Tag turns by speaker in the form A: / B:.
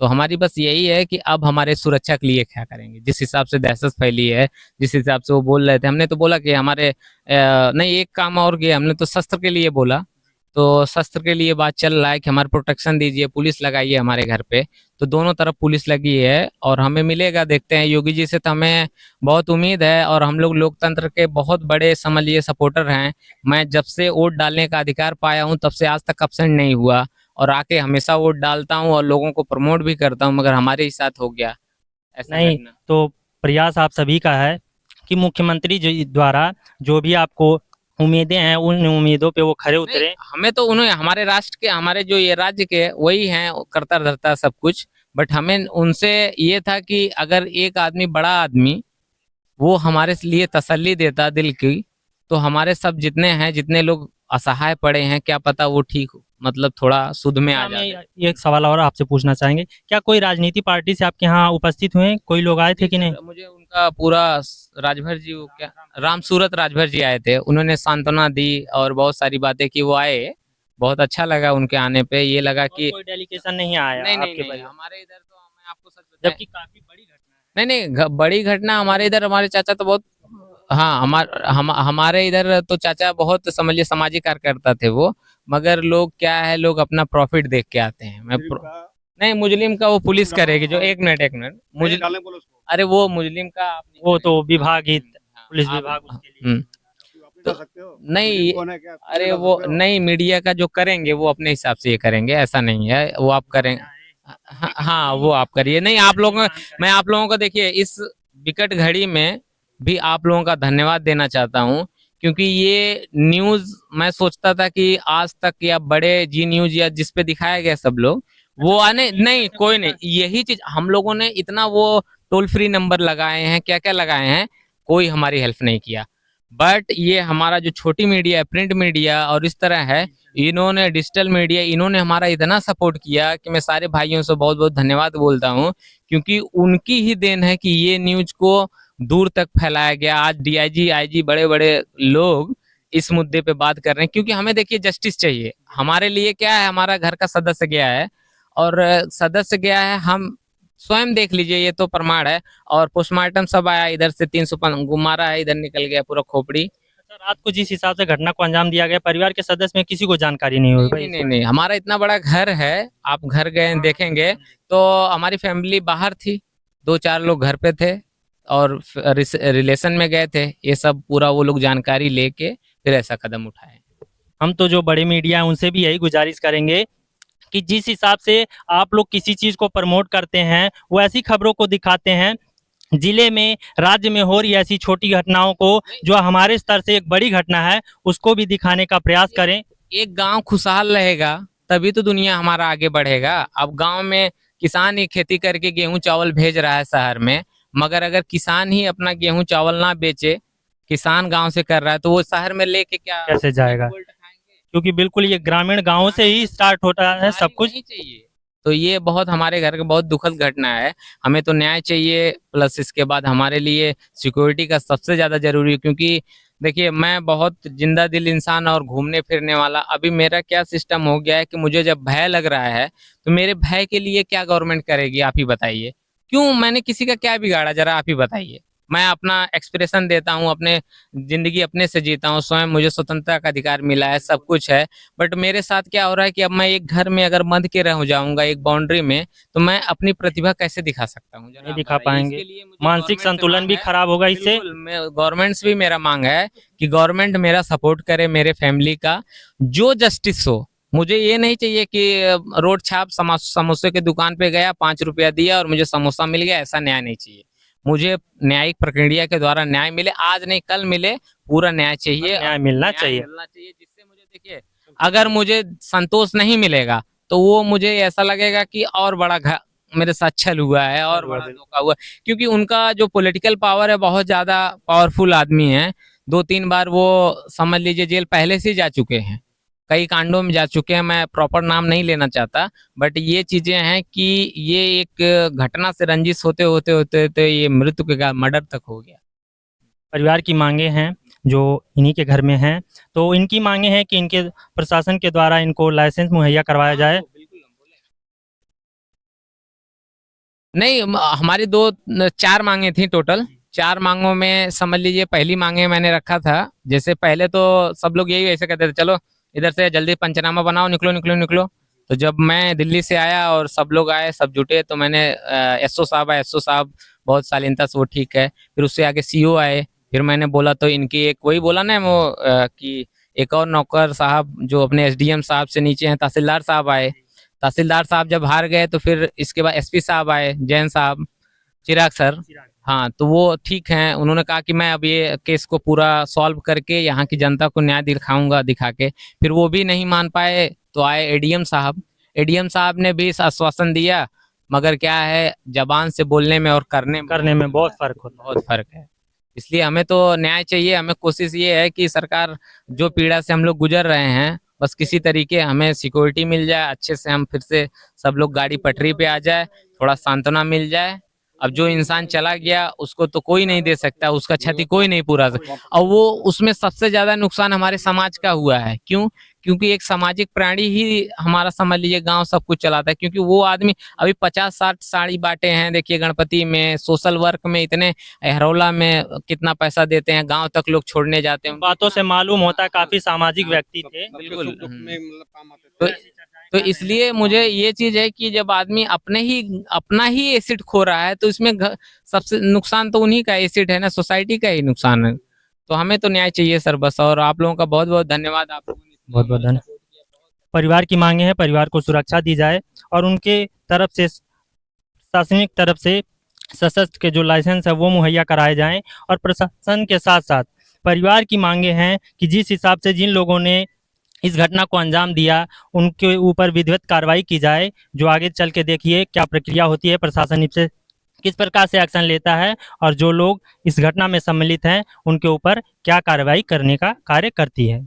A: तो हमारी बस यही है कि अब हमारे सुरक्षा के लिए क्या करेंगे। जिस हिसाब से दहशत फैली है, जिस हिसाब से वो बोल रहे थे, हमने तो बोला कि हमारे नहीं, एक काम और किया हमने, तो शस्त्र के लिए बोला। तो शस्त्र के लिए बात चल रहा है कि हमारे प्रोटेक्शन दीजिए, पुलिस लगाइए हमारे घर पे। तो दोनों तरफ पुलिस लगी है और हमें मिलेगा, देखते हैं। योगी जी से तो हमें बहुत उम्मीद है और हम लोग लोकतंत्र के बहुत बड़े समझ लीजिए सपोर्टर हैं। मैं जब से वोट डालने का अधिकार पाया हूँ तब से आज तक अब्सेंट नहीं हुआ और आके हमेशा वोट डालता हूँ और लोगों को प्रमोट भी करता हूँ, मगर हमारे ही साथ हो गया ऐसा
B: नहीं,
A: घटना।
B: तो प्रयास आप सभी का है कि मुख्यमंत्री जी द्वारा जो भी आपको उम्मीदें हैं, उन उम्मीदों पे वो खरे
A: नहीं,
B: उतरे।
A: हमें तो उन्हें, हमारे राष्ट्र के, हमारे जो ये राज्य के वही हैं, करता धरता सब कुछ। बट हमें उनसे ये था कि अगर एक आदमी, बड़ा आदमी, वो हमारे लिए तसल्ली देता दिल की, तो हमारे सब जितने हैं, जितने लोग असहाय पड़े हैं, क्या पता वो ठीक हो, मतलब थोड़ा सुध में
B: अच्छा,
A: आ
B: हम
A: जाते।
B: ये एक सवाल और आपसे पूछना चाहेंगे, क्या कोई राजनीति पार्टी से आपके यहाँ उपस्थित हुए हैं? कोई लोग आए थे
A: जी
B: कि नहीं?
A: सर, मुझे उनका पूरा राजभर जी, वो क्या, राम सूरत राजभर जी आए थे, उन्होंने सांत्वना दी और बहुत सारी बातें की। वो आए, बहुत अच्छा लगा उनके आने पे, ये लगा
B: और
A: कि
B: कोई डेलीगेशन नहीं आया
A: नहीं नहीं
B: आपके
A: नहीं,
B: परिवार?
A: हमारे इधर तो, मैं आपको सच बताएं,
B: जबकि काफी बड़ी घटना है।
A: नहीं नहीं, बड़ी घटना हमारे इधर, हमारे चाचा तो बहुत, हाँ, हमारे इधर तो चाचा बहुत समझिए सामाजिक कार्यकर्ता थे वो। मगर लोग क्या है, लोग अपना प्रॉफिट देख के आते हैं। नहीं, मुस्लिम का वो पुलिस करेगी जो, एक मिनट एक मिनट, अरे वो मुस्लिम का आप नहीं
B: वो तो
A: करेंगे।
B: विभाग ही, पुलिस
A: हाँ, आप,
B: विभाग उसके लिए।
A: तो नहीं, अरे वो नहीं, मीडिया का जो करेंगे वो अपने हिसाब से ये करेंगे, ऐसा नहीं है, वो आप करेंगे। हाँ हाँ, वो आप करिए। नहीं, आप लोगों, मैं आप लोगों को देखिए, इस विकट घड़ी में भी आप लोगों का धन्यवाद देना चाहता हूँ, क्योंकि ये न्यूज़ मैं सोचता था कि आज तक या बड़े जी न्यूज़ या जिस पे दिखाया गया सब लोग, वो आने नहीं, कोई नहीं, यही चीज़ हम लोगों ने इतना वो टोल फ्री नंबर लगाए हैं, क्या-क्या लगाए हैं, कोई हमारी हेल्प नहीं किया। बट ये हमारा जो छोटी मीडिया है, प्रिंट मीडिया और इस तरह है, इन्होंने डिजिटल मीडिया, इन्होंने हमारा इतना सपोर्ट किया कि मैं सारे भाइयों से बहुत-बहुत धन्यवाद बोलता हूँ, क्योंकि उनकी ही देन है कि ये न्यूज़ को दूर तक फैलाया गया। आज डीआईजी, आईजी, बड़े-बड़े लोग इस मुद्दे पे बात कर रहे हैं, क्योंकि हमें देखिए जस्टिस चाहिए। हमारे लिए क्या है, हमारा घर का सदस्य गया है और सदस्य गया है, हम स्वयं देख लीजिए, ये तो प्रमाण है। और पोस्टमार्टम सब आया, इधर से 300 मारा है, इधर निकल गया पूरा खोपड़ी।
B: अच्छा, रात को जिस हिसाब से घटना को अंजाम दिया गया, परिवार के सदस्य में किसी को जानकारी नहीं हुई
A: नहीं
B: भाई
A: नहीं
B: इस
A: नहीं
B: बारे
A: नहीं, हमारा इतना बड़ा घर है, आप घर गए देखेंगे तो हमारी फैमिली बाहर थी, दो चार लोग घर पे थे और रिलेशन में गए थे। ये सब पूरा वो लोग जानकारी लेके फिर ऐसा कदम उठाए।
B: में? हम तो जो बड़े मीडिया है उनसे भी यही गुजारिश करेंगे कि जिस हिसाब से आप लोग किसी चीज़ को प्रमोट करते हैं, वो ऐसी खबरों को दिखाते हैं, जिले में, राज्य में हो रही ऐसी छोटी घटनाओं को, जो हमारे स्तर से एक बड़ी घटना है, उसको भी दिखाने का प्रयास करें।
A: एक गांव खुशहाल रहेगा तभी तो दुनिया हमारा आगे बढ़ेगा। अब गांव में किसान ही खेती करके गेहूं चावल भेज रहा है शहर में, मगर अगर किसान ही अपना गेहूं चावल ना बेचे, किसान गांव से कर रहा है, तो वो शहर में लेके क्या
B: कैसे
A: मीट
B: जाएगा?
A: बोल्ट खाएंगे।
B: क्योंकि बिल्कुल ये ग्रामीण गाँवों से ही स्टार्ट होता है सब
A: खुशहाली
B: कुछ।
A: वहीं चाहिए। तो ये बहुत हमारे घर का बहुत दुखद घटना है। हमें तो न्याय चाहिए, प्लस इसके बाद हमारे लिए सिक्योरिटी का सबसे ज़्यादा ज़रूरी है, क्योंकि देखिए मैं बहुत जिंदा दिल इंसान और घूमने फिरने वाला। अभी मेरा क्या सिस्टम हो गया है कि मुझे जब भय लग रहा है, तो मेरे भय के लिए क्या गवर्नमेंट करेगी, आप ही बताइए। क्यों, मैंने किसी का क्या बिगाड़ा, जरा आप ही बताइए। मैं अपना एक्सप्रेशन देता हूँ, अपने ज़िंदगी अपने से जीता हूँ, स्वयं मुझे स्वतंत्रता का अधिकार मिला है, सब कुछ है। बट मेरे साथ क्या हो रहा है कि अब मैं एक घर में अगर बंद के रह जाऊँगा, एक बाउंड्री में, तो मैं अपनी प्रतिभा कैसे दिखा सकता हूँ? ज़रा
B: नहीं
A: आप
B: दिखा
A: बताइए।
B: पाएँगे।
A: इसके लिए मुझे
B: मानसिक
A: गवर्नमेंट से
B: संतुलन
A: माँग
B: भी
A: है,
B: खराब होगा इससे।
A: बिल्कुल, मैं गवर्नमेंट से भी मेरा माँग है कि गवर्नमेंट मेरा सपोर्ट करे, मेरे फैमिली का, जो जस्टिस हो। मुझे ये नहीं चाहिए कि रोड छाप समोसे की दुकान पे गया, 5 रुपया दिया और मुझे समोसा मिल गया, ऐसा न्याय नहीं चाहिए। मुझे न्यायिक प्रक्रिया के द्वारा न्याय मिले, आज नहीं कल मिले, पूरा न्याय
B: बस
A: चाहिए।
B: न्याय मिलना
A: न्याय
B: चाहिए।
A: मिलना चाहिए, जिससे मुझे देखिए, अगर मुझे संतोष नहीं मिलेगा, तो वो मुझे ऐसा लगेगा कि और बड़ा मेरे साथ छल हुआ है और
B: चल हुआ
A: बड़ा
B: बिल्कुल।
A: धोखा हुआ है। क्योंकि उनका जो पॉलिटिकल पावर है, बहुत ज़्यादा पावरफुल आदमी है। 2-3 बार वो समझ लीजिए जेल पहले से ही जा चुके हैं। कई कांडों में जा चुके हैं, मैं प्रॉपर नाम नहीं लेना चाहता। बट ये चीज़ें हैं कि ये एक घटना से रंजिश होते ये मृत्यु के मर्डर तक हो गया।
B: परिवार की माँगें हैं, जो इन्हीं के घर में हैं, तो इनकी माँगें हैं कि इनके प्रशासन के द्वारा इनको लाइसेंस मुहैया करवाया
A: हाँ,
B: जाए।
A: वो बिल्कुल हम बोले। नहीं हमारी चार मांगे थी टोटल। चार मांगों में समझ लीजिए पहली मांगे मैंने रखा था, जैसे पहले तो सब लोग यही ऐसे कहते थे, चलो इधर से जल्दी पंचनामा बनाओ, निकलो निकलो निकलो। तो जब मैं दिल्ली से आया और सब लोग आए, सब जुटे, तो मैंने एसओ साहब आए, एसओ साहब बहुत शालीनता से, वो ठीक है। फिर उससे आगे सीओ आए, फिर मैंने बोला तो इनकी एक वही बोला ना वो कि एक और नौकर साहब जो अपने एसडीएम साहब से नीचे हैं, तहसीलदार साहब आए। तहसीलदार साहब जब हार गए तो फिर इसके बाद एसपी साहब आए, जैन साहब, चिराग सर। हाँ, तो वो ठीक हैं, उन्होंने कहा कि मैं अब ये केस को पूरा सॉल्व करके यहाँ की जनता को न्याय दिखाऊंगा दिखा के। फिर वो भी नहीं मान पाए तो आए एडीएम साहब। एडीएम साहब ने भी इस आश्वासन दिया, मगर क्या है, जबान से बोलने में और
B: करने में बहुत फर्क होता है।
A: बहुत फर्क है। इसलिए हमें तो न्याय चाहिए। हमें कोशिश ये है कि सरकार, जो पीड़ा से हम लोग गुजर रहे हैं, बस किसी तरीके हमें सिक्योरिटी मिल जाए, अच्छे से हम फिर से सब लोग गाड़ी पटरी पे आ जाए, थोड़ा सांत्वना मिल जाए। अब जो इंसान चला गया उसको तो कोई नहीं दे सकता, उसका क्षति कोई नहीं पूरा सकता। और वो उसमें सबसे ज्यादा नुकसान हमारे समाज का हुआ है। क्यों? क्योंकि एक सामाजिक प्राणी ही हमारा, समझ लीजिए, गांव सब कुछ चलाता है। क्योंकि वो आदमी अभी 50-60 साड़ी बांटे हैं, देखिए गणपति में, सोशल वर्क में, इतने हरौला में कितना पैसा देते हैं, गांव तक लोग छोड़ने जाते हैं।
B: बातों से मालूम होता है काफी सामाजिक व्यक्ति थे।
A: बिल्कुल। तो तो इसलिए मुझे ये चीज है कि जब आदमी अपना ही एसिड खो रहा है, तो इसमें सबसे नुकसान तो उन्हीं का एसिड है ना, सोसाइटी का ही नुकसान है। तो हमें तो न्याय चाहिए सर, बस। और आप लोगों का बहुत बहुत धन्यवाद, आप लोगों ने
B: बहुत बहुत धन्यवाद। परिवार की मांगे हैं, परिवार को सुरक्षा दी जाए और उनके तरफ से, प्रशासनिक तरफ से सशस्त्र के जो लाइसेंस है वो मुहैया कराए जाएं। और प्रशासन के साथ साथ परिवार की मांगे हैं कि जिस हिसाब से जिन लोगों ने इस घटना को अंजाम दिया, उनके ऊपर विधिवत कार्रवाई की जाए। जो आगे चल के देखिए क्या प्रक्रिया होती है, प्रशासन इससे किस प्रकार से एक्शन लेता है और जो लोग इस घटना में सम्मिलित हैं उनके ऊपर क्या कार्रवाई करने का कार्य करती है।